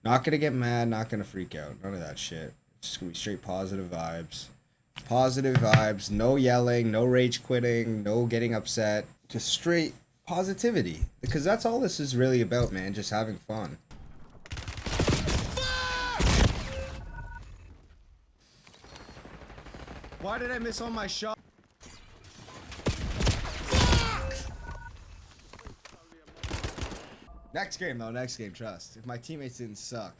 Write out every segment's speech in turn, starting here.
Not gonna get mad, not gonna freak out. None of that shit. It's just gonna be straight positive vibes. Positive vibes, no yelling, no rage quitting, no getting upset. Just straight positivity. Because that's all this is really about, man. Just having fun. Why did I miss all my shots? Next game though, next game, trust. If my teammates didn't suck.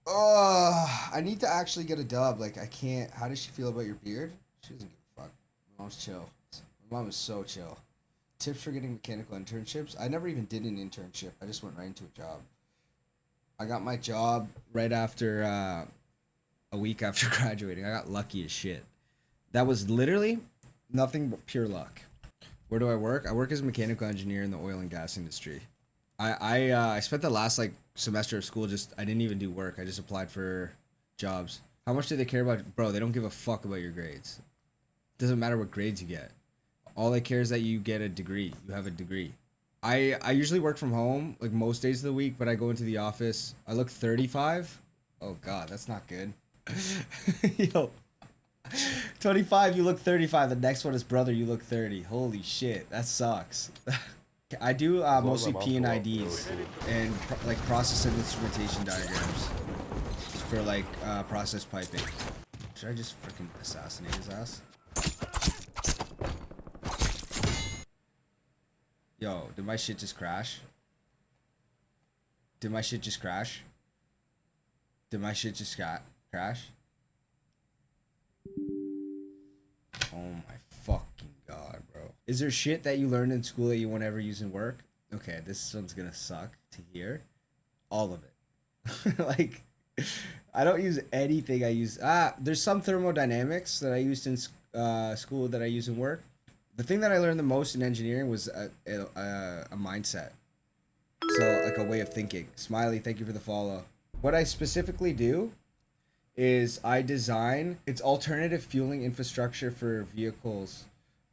Oh, I need to actually get a dub. Like, I can't. How does she feel about your beard? She doesn't give a fuck. My mom's chill. My mom is so chill. Tips for getting mechanical internships? I never even did an internship. I just went right into a job. I got my job right after, a week after graduating. I got lucky as shit. That was literally nothing but pure luck. Where do I work? I work as a mechanical engineer in the oil and gas industry. I spent the last like semester of school just I didn't even do work. I just applied for jobs. How much do they care about, bro? They don't give a fuck about your grades. Doesn't matter what grades you get. All they care is that you get a degree. You have a degree. I usually work from home like most days of the week, but I go into the office. I look 35. Oh god, that's not good. Yo, 25, you look 35. The next one is brother, you look 30. Holy shit, that sucks. I do mostly P and IDs and like process and instrumentation diagrams for like process piping. Should I just freaking assassinate his ass? Yo, did my shit just crash? Did my shit just crash? Did my shit just crash? Oh my fucking god, bro. Is there shit that you learned in school that you won't ever use in work? Okay, this one's gonna suck to hear. All of it. Like, I don't use anything I use. There's some thermodynamics that I used in school that I use in work. The thing that I learned the most in engineering was a mindset. So, like a way of thinking. Smiley, thank you for the follow. What I specifically do is I design it's alternative fueling infrastructure for vehicles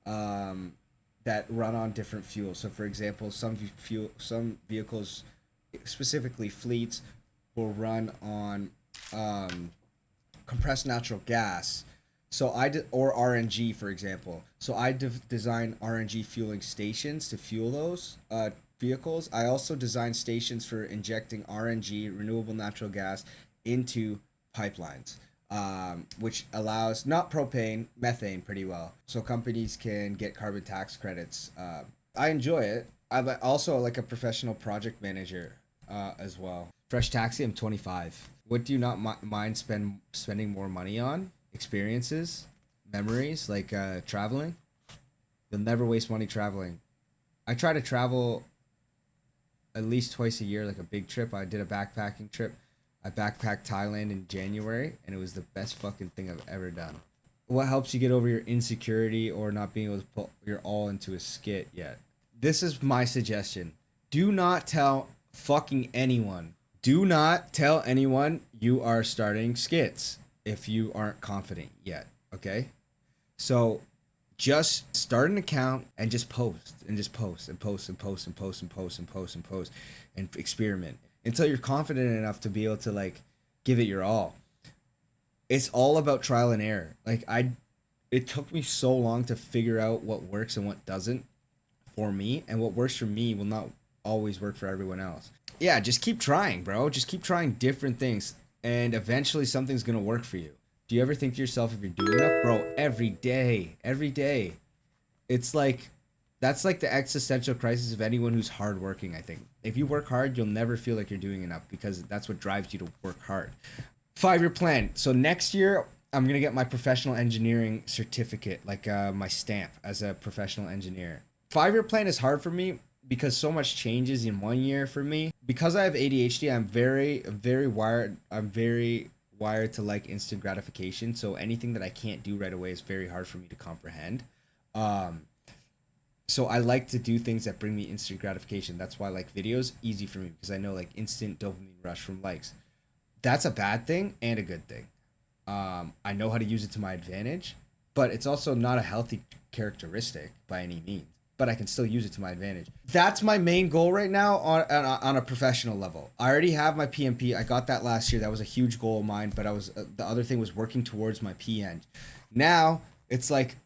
that run on different fuels. So, for example, some vehicles, specifically fleets, will run on compressed natural gas. So or RNG, for example. So I design RNG fueling stations to fuel those vehicles. I also design stations for injecting RNG, renewable natural gas, into pipelines, which allows not propane, methane pretty well. So companies can get carbon tax credits. I enjoy it. I'm also like a professional project manager as well. Fresh Taxi, I'm 25. What do you not mind spending more money on? Experiences, memories, like traveling. You'll never waste money traveling. I try to travel at least twice a year, like a big trip. I did a backpacking trip. I backpacked Thailand in January, and it was the best fucking thing I've ever done. What helps you get over your insecurity or not being able to put your all into a skit yet? This is my suggestion. Do not tell fucking anyone. Do not tell anyone you are starting skits if you aren't confident yet, okay? So just start an account and just post and just post and post and post and post and post and post and post and experiment until you're confident enough to be able to like give it your all. It's all about trial and error. It took me so long to figure out what works and what doesn't for me, and what works for me will not always work for everyone else. Yeah, just keep trying, bro. Just keep trying different things, and eventually something's gonna work for you. Do you ever think to yourself if you're doing enough, bro? Every day. It's like that's like the existential crisis of anyone who's hardworking. I think if you work hard, you'll never feel like you're doing enough because that's what drives you to work hard. 5-year plan. So next year, I'm gonna get my professional engineering certificate, like my stamp as a professional engineer. 5-year plan is hard for me because so much changes in 1 year for me. Because I have ADHD, I'm very wired. I'm very wired to like instant gratification. So anything that I can't do right away is very hard for me to comprehend. So I like to do things that bring me instant gratification. That's why like videos easy for me because I know like instant dopamine rush from likes. That's a bad thing and a good thing. I know how to use it to my advantage, but it's also not a healthy characteristic by any means. but I can still use it to my advantage. That's my main goal right now on a professional level. I already have my PMP. I got that last year. That was a huge goal of mine, but I was the other thing was working towards my PN. Now it's like,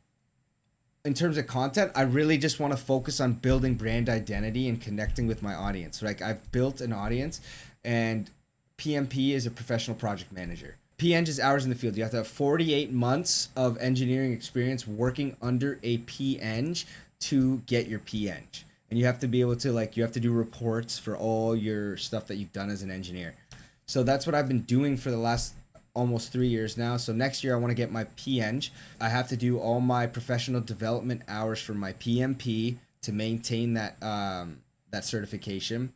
in terms of content, I really just want to focus on building brand identity and connecting with my audience. Like, I've built an audience, and PMP is a professional project manager. PN is hours in the field. You have to have 48 months of engineering experience working under a PN to get your PN. And you have to be able to, like, you have to do reports for all your stuff that you've done as an engineer. So that's what I've been doing for the last almost 3 years now. So next year I want to get my PN. I have to do all my professional development hours for my PMP to maintain that that certification.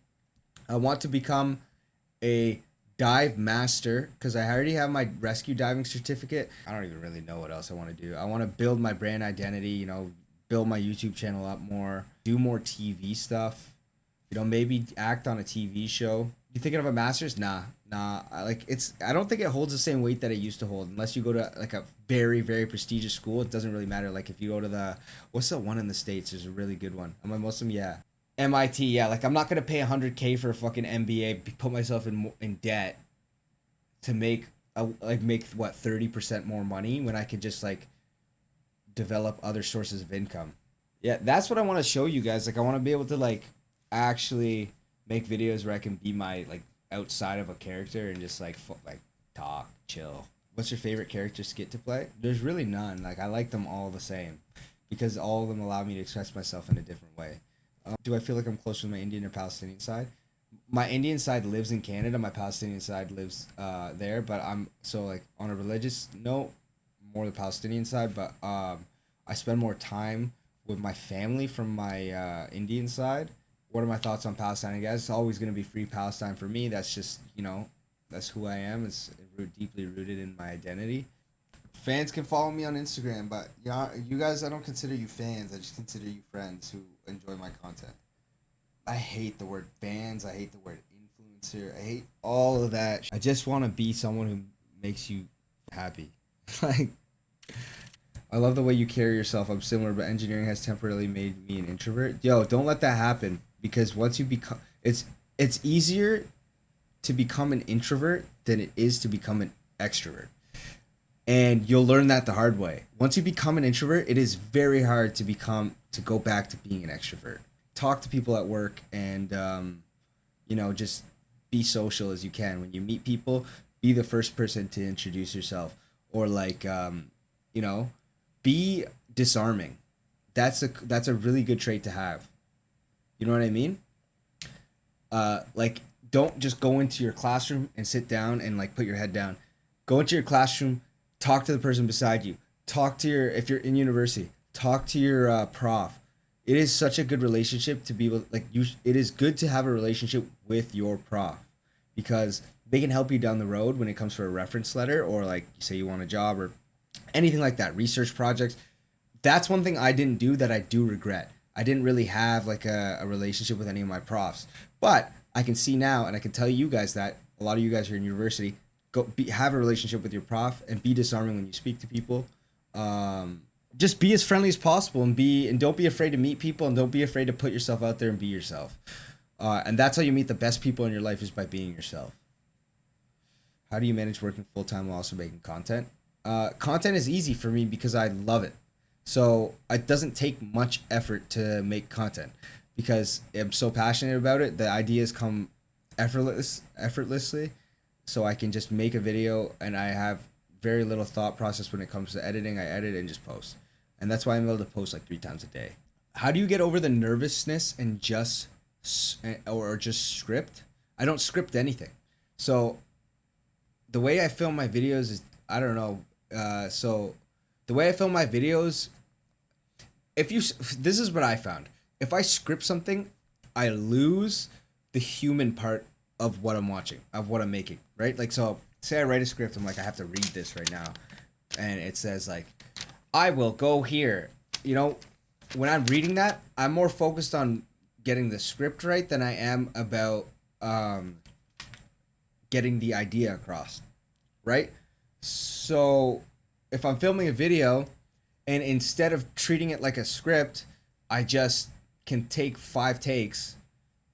I want to become a dive master because I already have my rescue diving certificate. I don't even really know what else I want to do. I want to build my brand identity, you know, build my YouTube channel up more, do more TV stuff, you know, maybe act on a TV show. You thinking of a master's? Nah. I don't think it holds the same weight that it used to hold unless you go to like a very, very prestigious school. It doesn't really matter. Like if you go to what's the one in the States? There's a really good one. Am I Muslim? Yeah. MIT, yeah. Like I'm not gonna pay $100K for a fucking MBA, put myself in debt to make what 30% more money when I could just like develop other sources of income. Yeah, that's what I want to show you guys. Like I want to be able to like actually make videos where I can be my like outside of a character and just like talk, chill. What's your favorite character skit to play? There's really none. Like I like them all the same because all of them allow me to express myself in a different way. Do I feel like I'm closer to my Indian or Palestinian side? My Indian side lives in Canada. My Palestinian side lives there. But I'm so like on a religious note, more the Palestinian side. But I spend more time with my family from my Indian side. What are my thoughts on Palestine? I guess it's always going to be free Palestine for me. That's just, you know, that's who I am. It's deeply rooted in my identity. Fans can follow me on Instagram, but yeah, you guys, I don't consider you fans. I just consider you friends who enjoy my content. I hate the word fans. I hate the word influencer. I hate all of that. I just want to be someone who makes you happy. Like, I love the way you carry yourself. I'm similar, but engineering has temporarily made me an introvert. Yo, don't let that happen because once you become, it's easier to become an introvert than it is to become an extrovert. And you'll learn that the hard way. Once you become an introvert, it is very hard to go back to being an extrovert. Talk to people at work and, you know, just be social as you can. When you meet people, be the first person to introduce yourself or like, you know, be disarming. That's a really good trait to have. You know what I mean? Like, don't just go into your classroom and sit down and like put your head down. Go into your classroom, talk to the person beside you. If you're in university, talk to your prof. It is such a good relationship to be able, like, it is good to have a relationship with your prof because they can help you down the road when it comes for a reference letter or like say you want a job or anything like that, research projects. That's one thing I didn't do that I do regret. I didn't really have like a relationship with any of my profs, but I can see now and I can tell you guys that a lot of you guys are in university. Have a relationship with your prof and be disarming when you speak to people. Just be as friendly as possible and don't be afraid to meet people and don't be afraid to put yourself out there and be yourself. And that's how you meet the best people in your life is by being yourself. How do you manage working full time while also making content? Content is easy for me because I love it. So it doesn't take much effort to make content because I'm so passionate about it. The ideas come effortlessly. So I can just make a video and I have very little thought process when it comes to editing. I edit and just post. And that's why I'm able to post like 3 times a day. How do you get over the nervousness and just script? I don't script anything. So the way I film my videos is, I don't know. So the way I film my videos, this is what I found. If I script something, I lose the human part of what I'm watching, of what I'm making, right? Like, so say I write a script, I'm like, I have to read this right now. And it says like, I will go here. You know, when I'm reading that, I'm more focused on getting the script right than I am about getting the idea across, right? So if I'm filming a video and instead of treating it like a script, I just can take 5 takes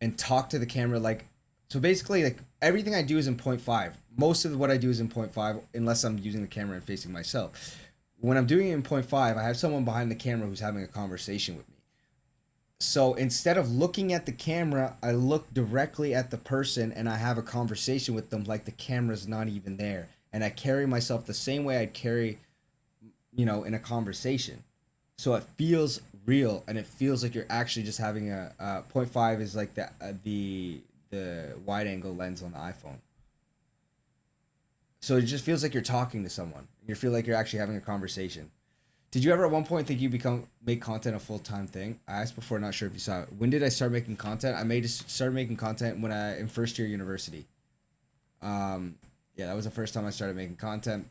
and talk to the camera like, so basically like everything I do is in point 0.5. Most of what I do is in point 0.5 unless I'm using the camera and facing myself. When I'm doing it in point 0.5, I have someone behind the camera who's having a conversation with me. So instead of looking at the camera, I look directly at the person and I have a conversation with them like the camera's not even there. And I carry myself the same way I'd carry, in a conversation. So it feels real and it feels like you're actually just having a point 0.5 is like the wide angle lens on the iPhone. So it just feels like you're talking to someone. You feel like you're actually having a conversation. Did you ever at one point think you become make content a full time thing? I asked before, not sure if you saw it. When did I start making content? I made started making content when I in first year university. Yeah, that was the first time I started making content.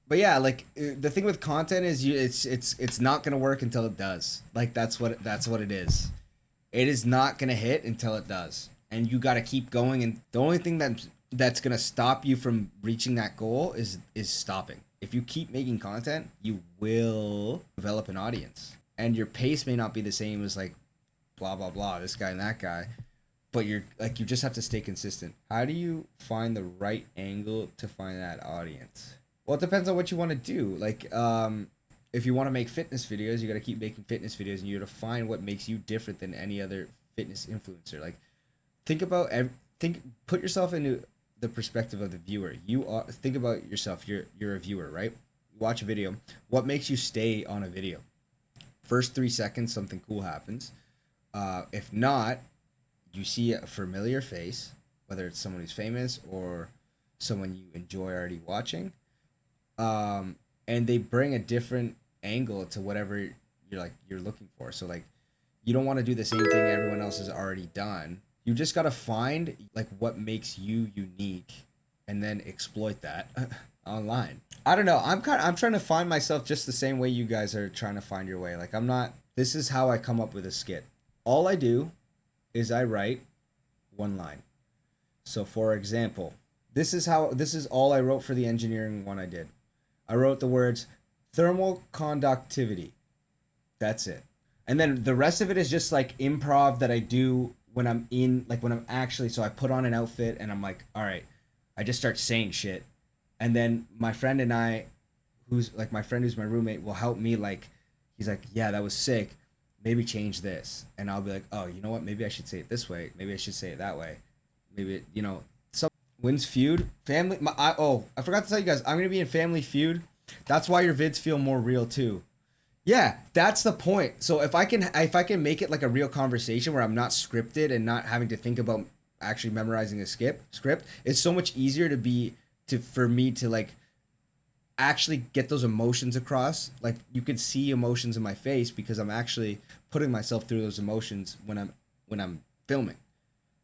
But yeah, like the thing with content is it's not gonna work until it does. Like that's what it is. It is not gonna hit until it does, and you got to keep going. And the only thing that's gonna stop you from reaching that goal is stopping. If you keep making content, you will develop an audience, and your pace may not be the same as like blah blah blah this guy and that guy, but you're like you just have to stay consistent. How do you find the right angle to find that audience? Well, it depends on what you want to do. Like, if you want to make fitness videos, you got to keep making fitness videos, and you got to find what makes you different than any other fitness influencer. Like, think about put yourself into the perspective of the viewer. Think about yourself. You're a viewer, right? You watch a video. What makes you stay on a video? First 3 seconds, something cool happens. If not, you see a familiar face, whether it's someone who's famous or someone you enjoy already watching, and they bring a different angle to whatever you're looking for. So like, you don't want to do the same thing everyone else has already done. You just gotta find like what makes you unique, and then exploit that online. I don't know. I'm trying to find myself just the same way you guys are trying to find your way. Like I'm not. This is how I come up with a skit. All I do is I write one line. So for example, this is all I wrote for the engineering one I did. I wrote the words thermal conductivity. That's it. And then the rest of it is just like improv that I do when I'm actually, so I put on an outfit and I'm like, all right, I just start saying shit. And then my friend and I, who's like my friend who's my roommate, will help me. Like, he's like, yeah, that was sick. Maybe change this. And I'll be like, oh, you know what? Maybe I should say it this way. Maybe I should say it that way. Maybe, some wins feud. I forgot to tell you guys, I'm going to be in Family Feud. That's why your vids feel more real too. Yeah, that's the point. So if I can make it like a real conversation where I'm not scripted and not having to think about actually memorizing a script, it's so much easier for me to like actually get those emotions across. Like you could see emotions in my face because I'm actually putting myself through those emotions when I'm filming.